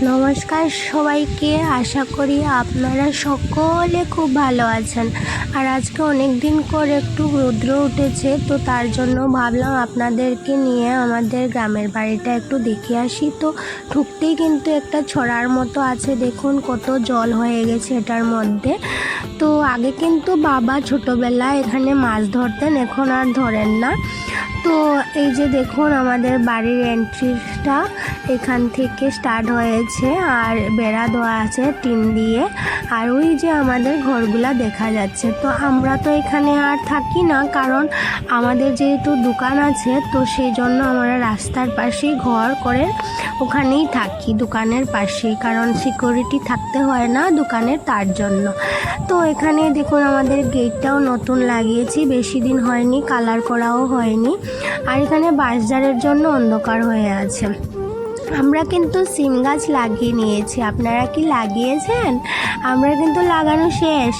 নমস্কার সবাইকে, আশা করি আপনারা সকলে খুব ভালো আছেন। আর আজকে অনেক দিন করে একটু রৌদ্র উঠেছে, তো তার জন্য ভাবলাম আপনাদেরকে নিয়ে আমাদের গ্রামের বাড়িটা একটু দেখে আসি। তো ঢুকতেই কিন্তু একটা ছড়ার মতো আছে, দেখুন কত জল হয়ে গেছে এটার মধ্যে। তো আগে কিন্তু বাবা ছোটোবেলায় এখানে মাছ ধরতেন, এখন আর ধরেন না। তো এই যে দেখুন আমাদের বাড়ির এন্ট্রিটা এখান থেকে স্টার্ট হয়েছে, আর বেড়া দেওয়া আছে টিন দিয়ে, আর ওই যে আমাদের ঘরগুলা দেখা যাচ্ছে। তো আমরা তো এখানে আর থাকি না, কারণ আমাদের যেহেতু দোকান আছে, তো সেই জন্য আমরা রাস্তার পাশেই ঘর করে ওখানেই থাকি, দোকানের পাশেই, কারণ সিকিউরিটি থাকতে হয় না দোকানের, তার জন্য। তো এখানে দেখুন আমাদের গেটটাও নতুন লাগিয়েছি, বেশি দিন হয়নি, কালার করাও হয়নি। আর এখানে বাঁশঝাড়ের জন্য অন্ধকার হয়ে আছে। আমরা কিন্তু সিম গাছ লাগিয়ে নিয়েছি, আপনারা কি লাগিয়েছেন? আমরা কিন্তু লাগানো শেষ।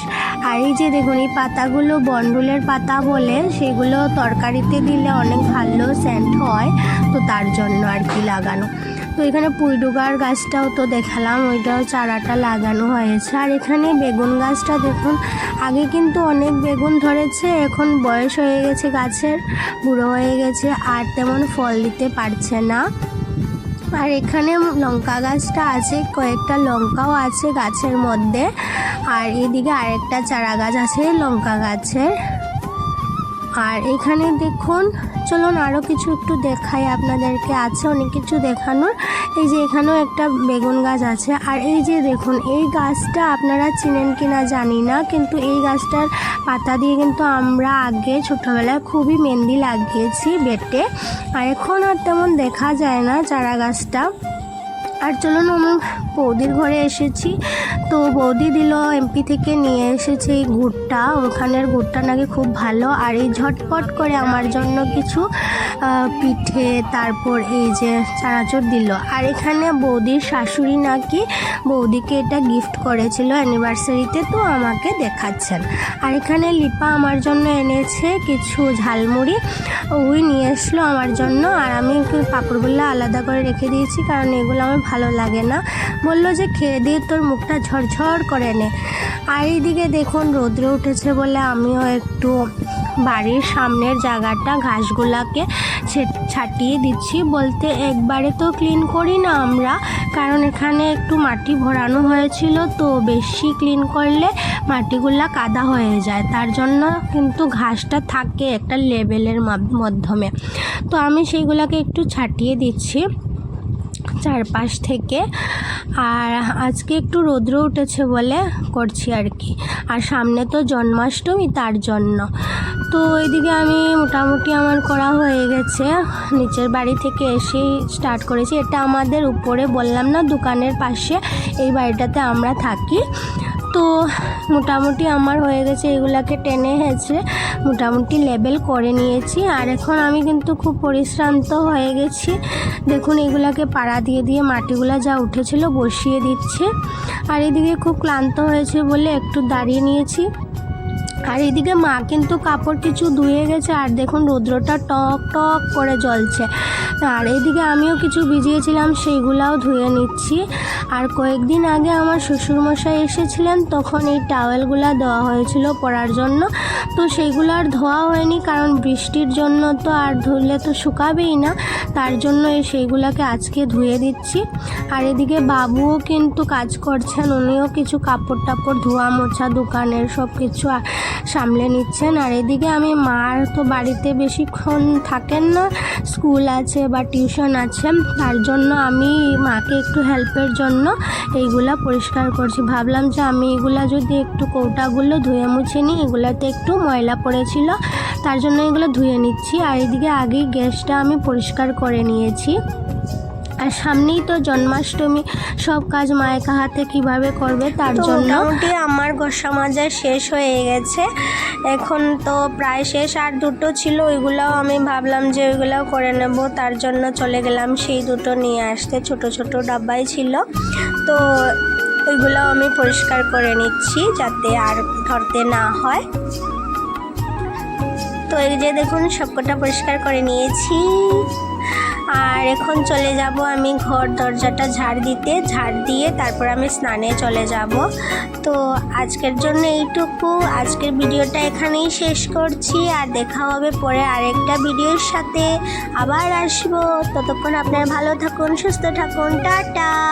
আর এই যে দেখুন এই পাতাগুলো বনডুলের পাতা বলে, সেগুলো তরকারিতে দিলে অনেক ভালো সেন্ট হয়, তো তার জন্য আর কি লাগানো। তো এখানে পুঁইডুগার গাছটাও তো দেখালাম, ওইটাও চারাটা লাগানো হয়েছে। আর এখানে বেগুন গাছটা দেখুন, আগে কিন্তু অনেক বেগুন ধরেছে, এখন বয়স হয়ে গেছে গাছের, বুড়ো হয়ে গেছে, আর তেমন ফল দিতে পারছে না। আর এখানে লঙ্কা গাছটা আছে, কয়েকটা লঙ্কাও আছে গাছের মধ্যে। আর এদিকে আরেকটা চারা গাছ আছে লঙ্কা গাছের। আর এখানে দেখুন, চলুন আরও কিছু একটু দেখাই আপনাদেরকে, আছে অনেক কিছু দেখানোর। এই যে এখানেও একটা বেগুন গাছ আছে। আর এই যে দেখুন এই গাছটা আপনারা চিনেন কি না জানি না, কিন্তু এই গাছটার পাতা দিয়ে কিন্তু আমরা আগে ছোটোবেলায় খুবই মেহেন্দি লাগিয়েছি বেটে, আর এখন আর তেমন দেখা যায় না চারা গাছটা। আর চলুন আমি বৌদির ঘরে এসেছি, তো বৌদি দিল এমপি থেকে নিয়ে এসেছে এই গুড়টা, ওখানের গুড়টা নাকি খুব ভালো। আর এই ঝটপট করে আমার জন্য কিছু পিঠে, তারপর এই যে চানাচুর দিল। আর এখানে বৌদির শাশুড়ি নাকি বৌদিকে এটা গিফট করেছিল অ্যানিভার্সারিতে, তো আমাকে দেখাচ্ছেন। আর এখানে লিপা আমার জন্য এনেছে কিছু ঝালমুড়ি, ওই নিয়ে এসলো আমার জন্য। আর আমি পাঁপড়গুলো আলাদা করে রেখে দিয়েছি, কারণ এগুলো আমার ভালো লাগে না। বললো যে খেয়ে দিয়ে তোর মুখটা ঝরঝর করে নে। আর এইদিকে দেখুন রৌদ্র উঠেছে বলে আমিও একটু বাড়ির সামনের জায়গাটা ঘাসগুলাকে ছাটিয়ে দিচ্ছি, বলতে একবারে তো ক্লিন করি না আমরা, কারণ এখানে একটু মাটি ভরানো হয়েছিল, তো বেশি ক্লিন করলে মাটিগুলা কাদা হয়ে যায়, তার জন্য কিন্তু ঘাসটা থাকে একটা লেভেলের মাধ্যমে। তো আমি সেইগুলাকে একটু ছাটিয়ে দিচ্ছি চারপাশ থেকে। আর আজকে একটু রৌদ্র উঠেছে বলে করছি আর কি, আর সামনে তো জন্মাষ্টমী, তার জন্য। তো এইদিকে আমি মোটামুটি আমার করা হয়ে গেছে, নিচের বাড়ি থেকে এসেই স্টার্ট করেছি। এটা আমাদের উপরে বললাম না দোকানের পাশে, এই বাড়িটাতে আমরা থাকি। তো মোটামুটি আমার হয়ে গেছে, এগুলাকে টেনে হেঁচড়ে মোটামুটি লেবেল করে নিয়েছি। আর এখন আমি কিন্তু খুব পরিশ্রান্ত হয়ে গেছি, দেখুন এগুলাকে পাড়া দিয়ে দিয়ে মাটিগুলা যা উঠেছিল বসিয়ে দিচ্ছে। আর এদিকে খুব ক্লান্ত হয়েছে বলে একটু দাঁড়িয়ে নিয়েছি। আর এদিকে মা কিন্তু কাপড় কিছু ধুয়ে গেছে, আর দেখুন রৌদ্রটা টক টক করে জ্বলছে। আর এদিকে আমিও কিছু ভিজিয়েছিলাম, সেইগুলাও ধুয়ে নিচ্ছি। আর কয়েকদিন আগে আমার শ্বশুরমশাই এসেছিলেন, তখন এই টাওয়েলগুলো দেওয়া হয়েছিল পরার জন্য, তো সেইগুলো আর ধোয়া হয়নি, কারণ বৃষ্টির জন্য তো আর ধুলে তো শুকাবেই না, তার জন্য সেইগুলোকে আজকে ধুয়ে দিচ্ছি। আর এদিকে বাবুও কিন্তু কাজ করছেন, উনিও কিছু কাপড় টাপড় ধোয়া মোছা দোকানের সব কিছু সামলে নিচ্ছেন। আর এদিকে আমি মার তো বাড়িতে বেশিক্ষণ থাকেন না, স্কুল আছে বা টিউশন আছে, তার জন্য আমি মাকে একটু হেল্পের জন্য এইগুলা পরিষ্কার করছি। ভাবলাম যে আমি এগুলা যদি একটু কৌটাগুলো ধুয়ে মুছে নিই, এগুলাতে একটু ময়লা পড়েছিল, তার জন্য এগুলো ধুয়ে নিচ্ছি। আর এদিকে আগেই গ্যাসটা আমি পরিষ্কার করে নিয়েছি। আর সামনেই তো জন্মাষ্টমী, সব কাজ মায়ের হাতে কিভাবে করবে, তার জন্য মোটামুটি আমার গোসা মাজা শেষ হয়ে গেছে, এখন তো প্রায় শেষ। আর দুটো ছিল, ওইগুলোও আমি ভাবলাম যে ওইগুলোও করে নেব, তার জন্য চলে গেলাম সেই দুটো নিয়ে আসতে, ছোট ছোট ডাব্বাই ছিল, তো ওইগুলোও আমি পরিষ্কার করে নিচ্ছি যাতে আর ধরতে না হয়। তো এই যে দেখুন সবকটা পরিষ্কার করে নিয়েছি। আর এখন চলে যাব আমি ঘর দরজাটা ঝাড় দিয়ে তারপর আমি স্নানে চলে যাব। তো আজকের জন্য এইটুকু, আজকের ভিডিওটা এখানেই শেষ করছি। আর দেখা হবে পরে আরেকটা ভিডিওর সাথে, আবার আসবো। ততক্ষণ আপনারা ভালো থাকুন, সুস্থ থাকুন, টাটা।